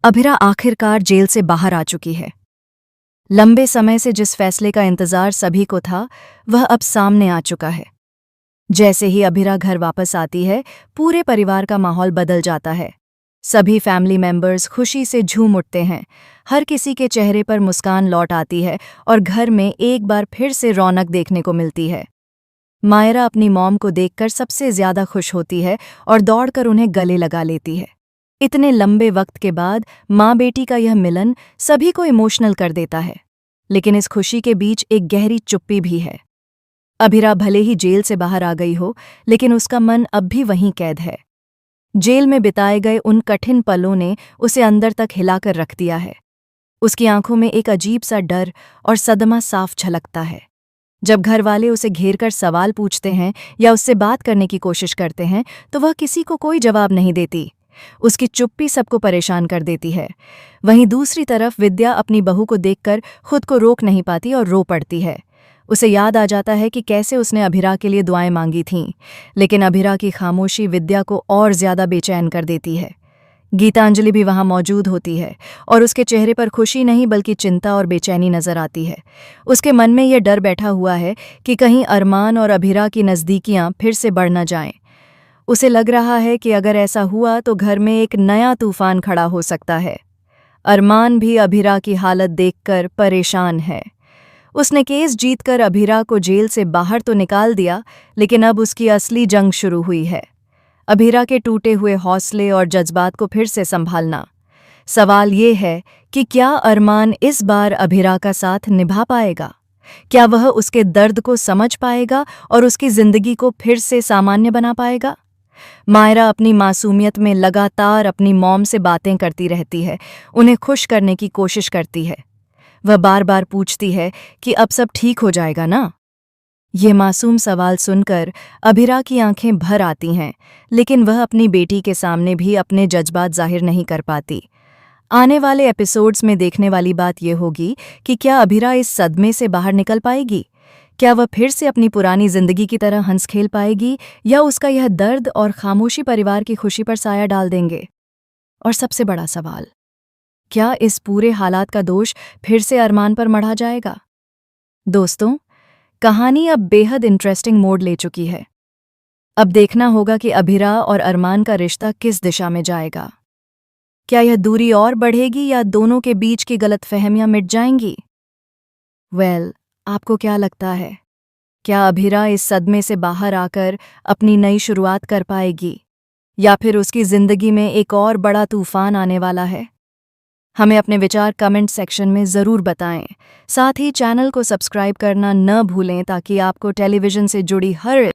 अभिरा आखिरकार जेल से बाहर आ चुकी है। लंबे समय से जिस फैसले का इंतजार सभी को था, वह अब सामने आ चुका है। जैसे ही अभिरा घर वापस आती है, पूरे परिवार का माहौल बदल जाता है। सभी फैमिली मेंबर्स खुशी से झूम उठते हैं। हर किसी के चेहरे पर मुस्कान लौट आती है और घर में एक बार फिर से रौनक देखने को मिलती है। मायरा अपनी मॉम को देखकर सबसे ज्यादा खुश होती है और दौड़कर उन्हें गले लगा लेती है। इतने लंबे वक्त के बाद माँ बेटी का यह मिलन सभी को इमोशनल कर देता है, लेकिन इस खुशी के बीच एक गहरी चुप्पी भी है। अभिरा भले ही जेल से बाहर आ गई हो, लेकिन उसका मन अब भी वहीं कैद है। जेल में बिताए गए उन कठिन पलों ने उसे अंदर तक हिलाकर रख दिया है। उसकी आंखों में एक अजीब सा डर और सदमा साफ झलकता है। जब घर वाले उसे घेरकर सवाल पूछते हैं या उससे बात करने की कोशिश करते हैं, तो वह किसी को कोई जवाब नहीं देती। उसकी चुप्पी सबको परेशान कर देती है। वहीं दूसरी तरफ विद्या अपनी बहू को देखकर खुद को रोक नहीं पाती और रो पड़ती है। उसे याद आ जाता है कि कैसे उसने अभिरा के लिए दुआएं मांगी थीं, लेकिन अभिरा की खामोशी विद्या को और ज्यादा बेचैन कर देती है। गीतांजलि भी वहां मौजूद होती है और उसके चेहरे पर खुशी नहीं बल्कि चिंता और बेचैनी नजर आती है। उसके मन में यह डर बैठा हुआ है कि कहीं अरमान और अभिरा की नज़दीकियां फिर से बढ़ न जाएं। उसे लग रहा है कि अगर ऐसा हुआ तो घर में एक नया तूफान खड़ा हो सकता है। अरमान भी अभिरा की हालत देखकर परेशान है। उसने केस जीतकर अभिरा को जेल से बाहर तो निकाल दिया, लेकिन अब उसकी असली जंग शुरू हुई है। अभिरा के टूटे हुए हौसले और जज्बात को फिर से संभालना। सवाल ये है कि क्या अरमान इस बार अभिरा का साथ निभा पाएगा? क्या वह उसके दर्द को समझ पाएगा और उसकी जिंदगी को फिर से सामान्य बना पाएगा? मायरा अपनी मासूमियत में लगातार अपनी मॉम से बातें करती रहती है, उन्हें खुश करने की कोशिश करती है। वह बार बार पूछती है कि अब सब ठीक हो जाएगा ना? ये मासूम सवाल सुनकर अभिरा की आंखें भर आती हैं, लेकिन वह अपनी बेटी के सामने भी अपने जज्बात जाहिर नहीं कर पाती। आने वाले एपिसोड्स में देखने वाली बात यह होगी कि क्या अभिरा इस सदमे से बाहर निकल पाएगी? क्या वह फिर से अपनी पुरानी जिंदगी की तरह हंस खेल पाएगी, या उसका यह दर्द और खामोशी परिवार की खुशी पर साया डाल देंगे? और सबसे बड़ा सवाल, क्या इस पूरे हालात का दोष फिर से अरमान पर मढ़ा जाएगा? दोस्तों, कहानी अब बेहद इंटरेस्टिंग मोड़ ले चुकी है। अब देखना होगा कि अभिरा और अरमान का रिश्ता किस दिशा में जाएगा। क्या यह दूरी और बढ़ेगी या दोनों के बीच की गलतफहमियां मिट जाएंगी? आपको क्या लगता है? क्या अभिरा इस सदमे से बाहर आकर अपनी नई शुरुआत कर पाएगी, या फिर उसकी जिंदगी में एक और बड़ा तूफान आने वाला है? हमें अपने विचार कमेंट सेक्शन में ज़रूर बताएं। साथ ही चैनल को सब्सक्राइब करना न भूलें ताकि आपको टेलीविज़न से जुड़ी हर